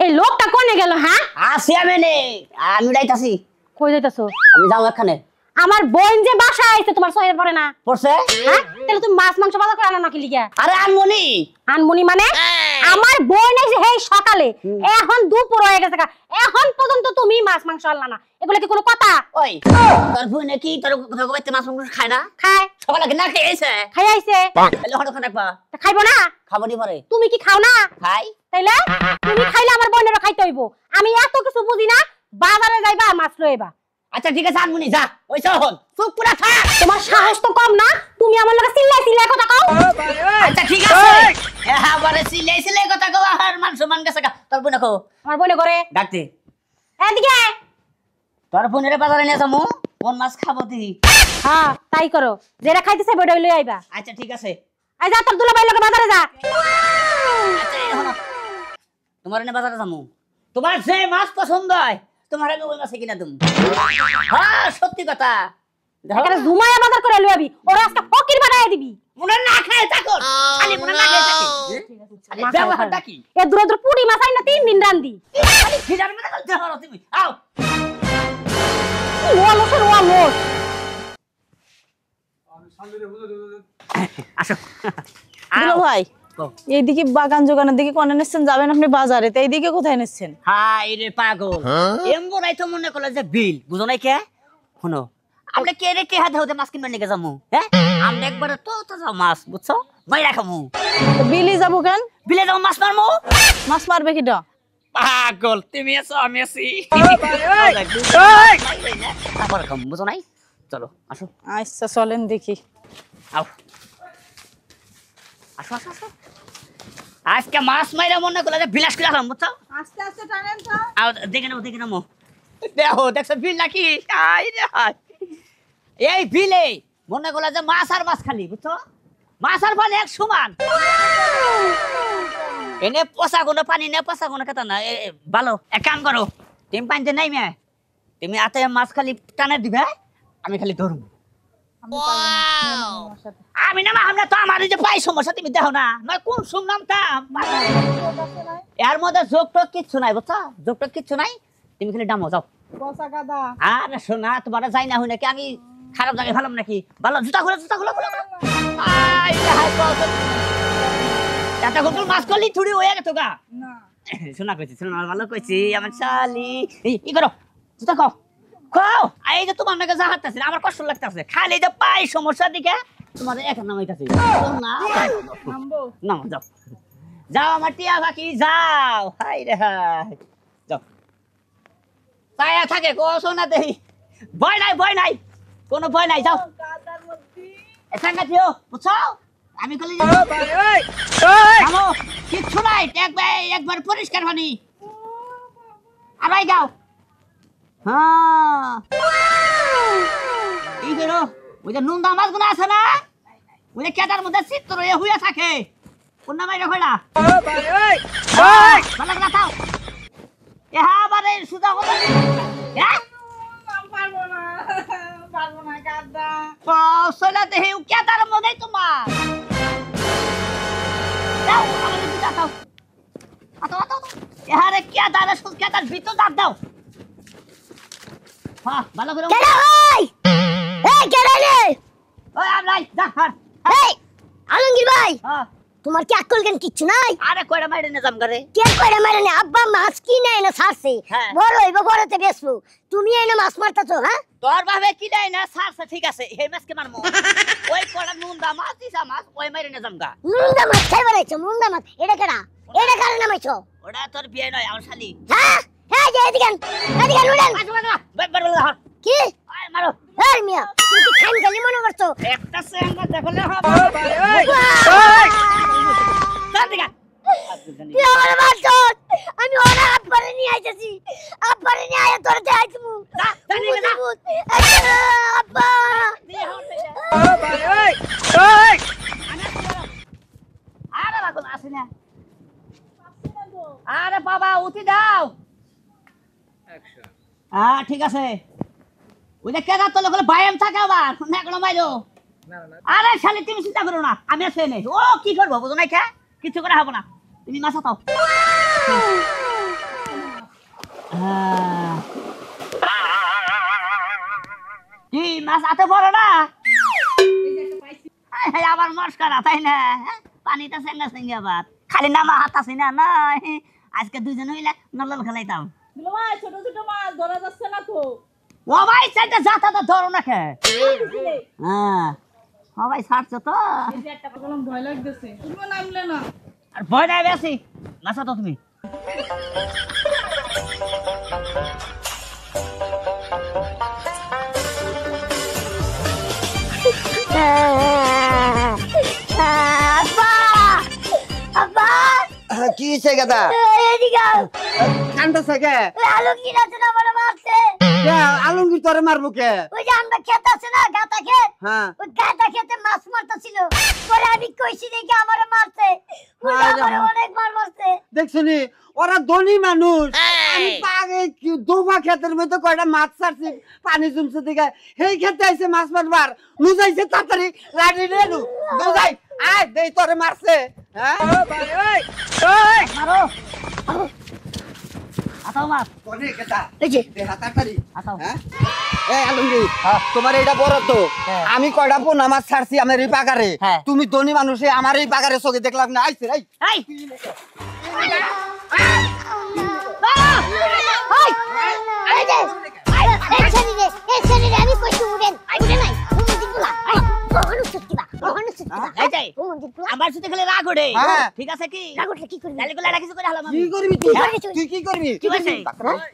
এই লোকটা কোনে গেল? হ্যাঁ আসি আমি যাইতাছি। কই যাইতাছো? আমি যাও এখানে। আমার বোন যে বাসায় আইছে তোমার সয়ে পড়ে না পড়ছে? হ্যাঁ তাহলে তুমি মাছ মাংস বাজার করে আনো নাকি লিগা? আরে আনমনি। আনমনি মানে আমার বোন আইছে হেই সকালে, এখন দুপুর হয়ে গেছে, এখন পর্যন্ত তুমি মাছ মাংস আনলা না, এগুলা কি কোনো কথা? ওই তোর বোন নাকি তোর বাইতে মাছ মাংস খায় না? খায়। সকালে না খেয়ে আইছে? খাই আইছে। তাহলে হঠাৎ রাখবা। খাইবো না? খাবো নি পরে। তুমি কি খাও না? খাই। তাইলে তুমি খাইলে আমার বোনেরও খাইতে হইব। আমি এত কিছু বুঝি না, বাজারে যাইবা মাছ লইবা। আচ্ছা ঠিক আছে আনমনি যা। ওই শোন চুপ পুরা থাক। তোমার সাহস তো কম না, তুমি আমার লগে চিল্লাই কথা কও। আচ্ছা ঠিক আছে হ্যাঁ বারে সিলাই কথা কও। আর মান সম্মান গেছে গা। তোর বোন কো? আমার বোনে করে ডাকতে। এদিকে তোর বোনের বাজারে নিয়ে যামু, কোন মাছ খাবো তুই? হ্যাঁ তাই করো, যেটা খাইতে চাইবে ওইটা লই আইবা। আচ্ছা ঠিক আছে। আই যা তোর দুলাভাই লগে বাজারে যা। আচ্ছা এখন তোমার এনে বাজারে যামু, তোমার যে মাছ পছন্দ হয় তোমার আমি ওই মাছে কিনা দেবো। হ্যাঁ সত্যি কথা। এখানে জুমায়া বাজার করে লই আবি, ওরা আজকে ফকির বানায় দিবি। মনে না খায় থাকো, খালি মনে না খায় থাকি। ব্যবহার ডাকি এ দূর দূর পুরি মাছ আইনা 3 দিন রান্দি। খালি ফিরার মনে করতে পারো তুমি। আও ওলসের ওলস। আসো। দুলা ভাই এইদিকে বাগান জোগানের দিকে কোনে নিচ্ছেন? যাবেন আপনি বাজারে, তো এইদিকে কোথায় নিচ্ছেন? হাই রে পাগল, এমবরাই তো মনে করলো যে বিল বুঝো নাই কে? শুনো আমরা কে রে কে হাতে হতে মাছ কিনবার নিকে যামু? হ্যাঁ আমরা একবারে তো যাও মাছ বুঝছো, মাইরা খামু। তো বিলি যাবো কেন? বিলে যাবো মাছ মারমু। মাছ মারবে কিটা? পাগল তুমি আছো আমি আছি। তারপরে খামু বুঝো নাই। চলো আসো। আচ্ছা চলেন দেখি। আও আসো আসো আসো। আজকে মাছ মাইরা মনে করলো যে বিলাস করে খাম বুঝছো। আস্তে আস্তে টানেন তো। আও দেখে নেবো। দেখো দেখছো বিল নাকি? আই রে হাই। এই বিলে মনে করলো যে মাছ আর মাছ খালি বুঝছো, মাছ আর পানি এক সমান। এনে পচা কোনো পানি নে পচা কোনো কথা না। ভালো এক কাম করো, তুমি পানিতে নাই মে, তুমি হাতে মাছ খালি টানে দিবে, আমি খালি ধরবো। আমি না আমরা তো আমার যে পাই সমস্যা তুমি দেখো না, নয় কোন শুনলাম এর মধ্যে যোগ টোক কিচ্ছু নাই বুঝছো, যোগ টোক কিচ্ছু নাই, তুমি খালি ডামো যাও। আরে শোনা তোমার যাই না হই নাকি আমি খারাপ জায়গায় ভালো নাকি? ভালো জুতা খুলে এটা গোল মাছ করলি থুড়ি হয়ে গেছো গা। শোনা কইছি শোনা ভালো কইছি আমার শালি। ই করো জুতা খাও খাও। এই যে তোমার নাকি যা হাঁটতেছে আমার কষ্ট লাগতেছে, খালি যে পাই সমস্যা দিকে তোমার এখন নামাইতেছে না। নাম যাও যাও আমার টিয়া বাকি যাও। হাই রে হাই যাও। পায়া থাকে গো শোনা দেই, ভয় নাই কোনো ভয় নাই। যাও এখানে দিও বুঝছো, আমি কলি যাবো কিচ্ছু নাই। একবার পরিষ্কার পানি আড়াই গাও। হ্যাঁ এই বেরো ওই যে নুন দামাজ গুলো আছে না, ওই যে কেটার মধ্যে চিত্র হইয়া থাকে, কোন নামাই রেখো না ভালো করে খাও। হ্যাঁ বারে সুদা কথা সোলা দেহে কেটার মধ্যে তোমার দাও আমাদের দিদা দাও। এহারে কেটার সুদ কেটার ভিতর দাও দাও। হ্যাঁ ভালো করে কেডা ভাই? এই কেডা রে? ওই আমরাই যা হার। এই আলমগীর ভাই, হ্যাঁ তোমার কি আকল জ্ঞান কিচ্ছু নাই? আরে কয়টা মাইরে নিজাম করে কে কইরা মারে না? আব্বা মাছ কিনে এনে ছাড়ছে, বড় হইব বড়তে বেচবো, তুমি এনে মাছ মারতাছো? হ্যাঁ তোর ভাবে কি দেয় না সারছে ঠিক আছে, এই মাছকে মারমু। ওই কয়টা নুনদা মাছ দিছা মাছ ওই মাইরে নিজাম গা। মুন্ডা মাছ খাই বানাইছো? মুন্ডা মাছ এটা কেডা? এটা কারে নামাইছো? ওটা তোর বিয়ে নয় আমার শালি। হ্যাঁ এই যে এদিকে নুডেন কি আয় মারো। এই মিয়া তুমি কি খান খালি মনে করছো? একটা সেঙ্গা দেখলে হবে। চল দিগা তুই আমার মারছো, আমি ওরা আব্বারে নিয়ে আইতাছি, আব্বারে নিয়ে আয়া তোর দেখাইছি মু। আব্বা আরে বাবা আসে না। আরে বাবা উঠি দাও। হ্যাঁ ঠিক আছে। ওই যে কেডা তোলে বলে বায়াম থাকে আবার না কোনো মাইরো। আরে শালি তুমি চিন্তা করো না, আমি আছে নেই। ও কি করবো বুঝো না, কিছু করে হবে না, তুমি মাছ খাও। কি মাছ হাতে পড়ে না আবার মস্কারা তাই না পানিটা সেঙ্গা সেঙ্গা বাদ খালি নামা হাত আছে না না আজকে দুইজন হইলে নলল খেলাইতাম ভাই ছোট ছোট মাছ ধরা যাচ্ছে না তো ও ভাই চাইতে যাতা তো ধরো না খে হ্যাঁ ও ভাই ছাড়ছো তো এই যে একটা কলম ভয় লাগতেছে তুমি নামলে না আর ভয় নাই বেশি নাচো তো তুমি কি হইছে গাদা কান্দা থেকে আলমগীর তোরে মারবো কে হ্যাঁ দেখছনি ওরা ধনী মানুষ আমি পাগে দোবা ক্ষেতের মধ্যে কয়টা মাছ ছাড়ছি পানি জমছে দিকে সেই ক্ষেতে আইছে মাছ মারবার নুজাইছে তাড়াতাড়ি লাঠি নিয়ে নু নুজাই আয় দেই তোরে মারছে হ্যাঁ মারো আতাও মাছ কোনে কেটা এই যে দেহা তাড়াতাড়ি আতাও হ্যাঁ এই আলমগীর তোমার এইটা বড় তো আমি কয়টা পোনা মাছ ছাড়ছি আমার এই পাগারে হ্যাঁ। তুমি ধনী মানুষে আমার এই পাগারে চোখে দেখলাম না আইছে এই এই আমার সাথে খেলে রাগ ওঠে হ্যাঁ। ঠিক আছে কি তাহলে গুলা কিছু করে হলাম কি করবি তুই কি করবি কি হইছে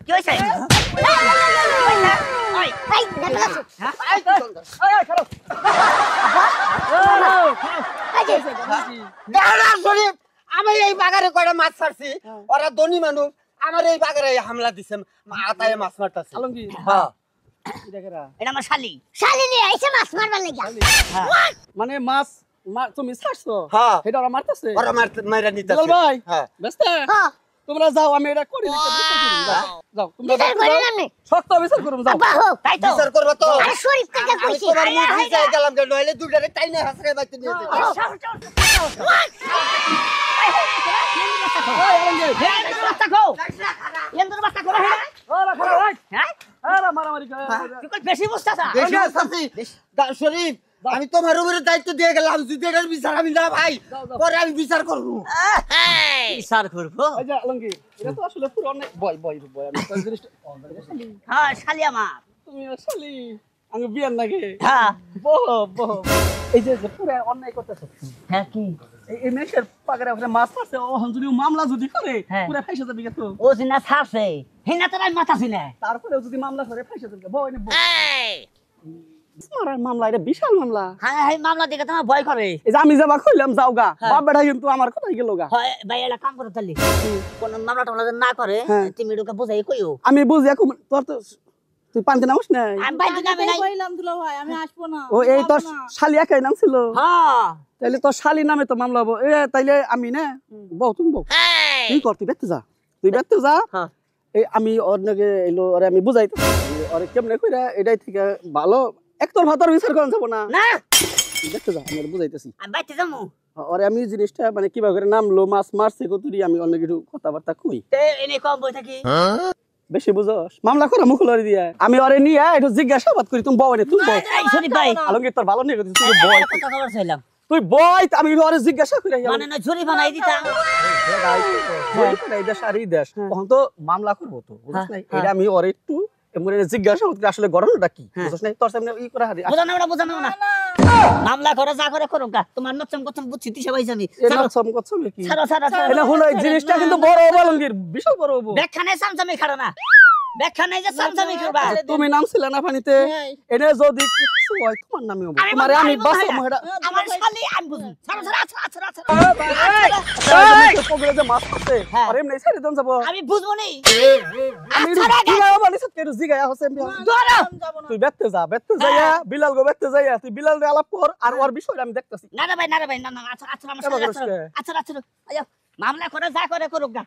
কি হইছে ওই শরীফ আমি এই বাগারে কয়টা মাছ ছাড়ছি ওরা ধনী মানুষ আমার এই বাগারে হামলা দিছে আতায় মাছ মারতাছে আলমগীর হ্যাঁ এটা আমার শালি মানে মাছ তুমি ছাড়ছো হ্যাঁ। এটা ওরা মারতেছে ওরা মাইরা নিতেছে দুলাল ভাই হ্যাঁ ব্যস্ত তোমরা যাও আমি এটা করি লিখে বিচার করুম, যাও যাও তোমরা শক্ত বিচার করুম যাও তাই তো বিচার করবা তো আরে শরীফ কাকা আমি কইছি তোমার মুখ নিচে গেলাম যে নইলে দুটারে টাইনে হাসরে বাইতে নিয়ে যাবে মারামারি বেশি বুঝতেছা বেশি শাস্তি শরীফ আমি তোমার উপরে দায়িত্ব দিয়ে গেলাম যদি এটার বিচার আমি না ভাই পরে আমি বিচার করবো বিচার করবো এই যে আলমগীর এটা তো আসলে পুরো অনেক বয় আমি তো জিনিসটা হ্যাঁ শালি আমার তুমি আসলে আমি বিয়ার নাকি হ্যাঁ বহ এই যে পুরো অন্যায় করতেছ হ্যাঁ কি এই মেশের পাগারে ওখানে মাছ পাচ্ছে ও যদি মামলা যদি করে হ্যাঁ। পুরো ফাইসা যাবে তো ও জিনা ছাড়ছে হিনা তো আমি মাথা ছিনে তারপরে যদি মামলা করে ফাইসা যাবে বউ এনে মারার মামলা এটা বিশাল মামলা হ্যাঁ হ্যাঁ মামলা দেখে তোমার ভয় করে এই যে আমি যাবা কইলাম যাওগা বাপ বেটা কিন্তু আমার কথাই গেল গা হয় ভাই এটা কাম করো তাহলে কোন মামলা টামলা যেন না করে হ্যাঁ। তুমি ওকে বুঝাই কইও আমি বুঝি এখন তোর তো তুই পান্তে নামস নাই আমি বাইতে নামে নাই কইলাম দুলা ভাই আমি আসবো না ও এই তোর শালি একাই নাম ছিল হ্যাঁ তাইলে তোর শালি নামে তো মামলা হবো এ তাইলে আমি না বউ তুমি বউ তুই কর তুই বেতে যা হ্যাঁ এই আমি ওর নাকি এলো ওরে আমি বুঝাইতে ওরে কেমনে কইরা এটাই থেকে ভালো একতর ভাতর বিচার করা যাব না না তুই দেখতে যা আমি ওরে বুঝাইতেছি আমি বাইতে যাবো ওরে আমি জিনিসটা মানে কিভাবে করে নামলো মাছ মারছে কতুরি আমি অনেক কিছু কথাবার্তা কই তে এনে কম বই থাকি বেশি বুঝস মামলা করা মুখ লড়ি দিয়া আমি ওরে নিয়ে একটু জিজ্ঞাসাবাদ করি তুমি বউ নে তুই বউ এই শরীফ ভাই আলমগীর তোর ভালো নিয়ে তুই বয় কথা খবর চাইলাম তুই বয় আমি ওরে জিজ্ঞাসা করি মানে না ঝুরি বানাই দিতাম এই দেশ আর এই দেশ তখন তো মামলা করবো তো বুঝছ না এটা আমি ওরে একটু এমন জিজ্ঞাসা করতে আসলে ঘটনাটা কি বুঝছ না তোর সামনে ই করা হারি বোঝানো না মামলা করে যা করে করো গা তোমার নচম কথম বুঝছি দিশা ভাই জানি এরকম করছ কি ছাড়ো এটা হলো এই জিনিসটা কিন্তু বড় আলমগীর বিশাল বড় হবো ব্যাখ্যানে সামসামি খাড়া না ব্যাখ্যানে যে সামসামি করবা তুমি নামছিলে না পানিতে এনে যদি কিছু হয় তোমার নামে হবে তোমারে আমি বাঁচাবো এটা আমার শালি আমি বুঝি ছাড়ো ছাড়ো পগলে যে মাছ আছে আর এমনি ছেড়ে দেন যাব আমি বুঝবো নি আমি জিগায়া বানিস কেন জিগায়া হচ্ছে ধরো তুই বেতে যাইয়া বিলাল গো বেতে যাইয়া তুই বিলাল রে আলাপ কর আর ওর বিষয়টা আমি দেখতাছি না ভাই না আচ্ছা আমার শালি আচ্ছা আয়ো মামলা করে যা করে করুক গা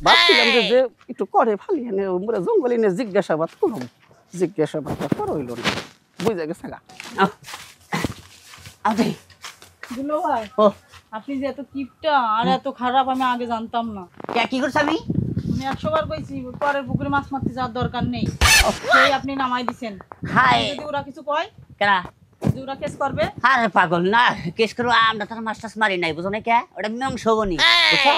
ভাবছিলাম যে একটু করে ফালি এনে মোরা জঙ্গলে এনে জিজ্ঞাসাবাদ করো হইল না বুঝে গেছে গা আদে দুলা ভাই ও আপনি যে এত কিপটা আর এত খারাপ আমি আগে জানতাম না। কি করছ আমি আমি 100 বার কইছি পরের পুকুরে মাছ মারতে যাওয়ার দরকার নেই, সেই আপনি নামাই দিছেন। হাই যদি ওরা কিছু কয়, কেরা যদি ওরা কেস করবে, আরে পাগল না কেস করো, আমরা তার মাছ টাছ মারি নাই বুঝো না কে, ওটা মাংস বনি বুঝছো।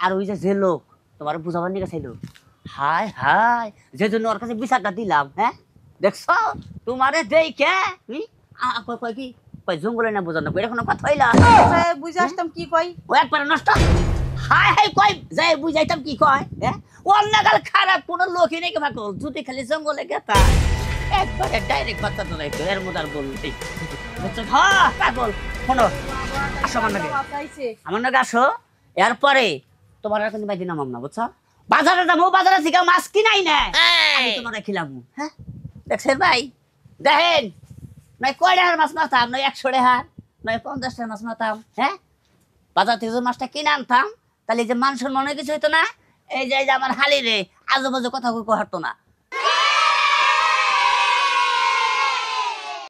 আর ওই যে লোক তোমার বুঝাবার নিয়ে গেছিল, হাই হাই যে জন্য ওর কাছে বিচারটা দিলাম, হ্যাঁ দেখছো তোমারে দেই কে কয় কি কয় জঙ্গলে না বোঝানো এটা কোনো কথা হইলা, বুঝে আসতাম কি কই। ও একবার নষ্ট হাই হাই কয় যাই বুঝাইতাম কি কয়, হ্যাঁ অন্য গাল খারাপ কোনো লোকই নাকি পাগল, যদি খালি জঙ্গলে গেতা একবারে ডাইরেক্ট কথা তোলাই তো এর মধ্যে আর বলতে বুঝছো। হ্যাঁ পাগল শোনো, আসো আমার নাকি আমার নাকি আসো, এরপরে তোমার আর কিন্তু বাইদি নামাম না বুঝছো। বাজারে যাবো, বাজারে থেকে মাছ কিনাই না আমি তোমার খিলাম, হ্যাঁ দেখছেন ভাই দেখেন নয় কয় টাকার মাছ মারতাম, নয় 100 টাকার, নয় 50 টাকার মাছ মারতাম, হ্যাঁ বাজার থেকে যে মাছটা কিনে আনতাম তাহলে যে মান সম্মান কিছু হইতো না, এই যে আমার হালি রে আজে বাজে কথা কই হাঁটতো না।